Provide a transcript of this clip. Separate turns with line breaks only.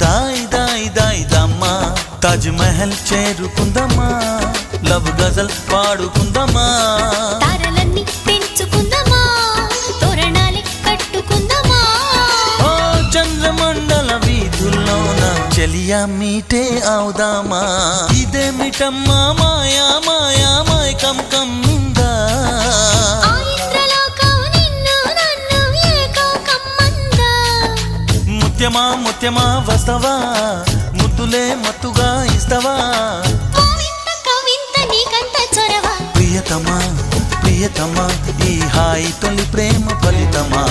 దాయి దాయి దాయి దమ్మా తాజ్ మహల్ చేరుకుందమ్మా లవ్ గజల్ పాడుకుందమ్మా
తారలన్నీ పెంచుకుందమ్మా తోరణాలే కట్టుకుందమ్మా
ఓ చంద్రమండల వీధుల్లోన చెలియా మీటే అవుదామా ఇదేమిటమ్మా మాయా మాయా మైకం కమ్మిందా ముత్యమా ముత్యమా వస్తవా ముద్దులే మత్తుగా ఇస్తవా ప్రియతమా ప్రియతమా ఈ హాయి తొలి ప్రేమ ఫలితమా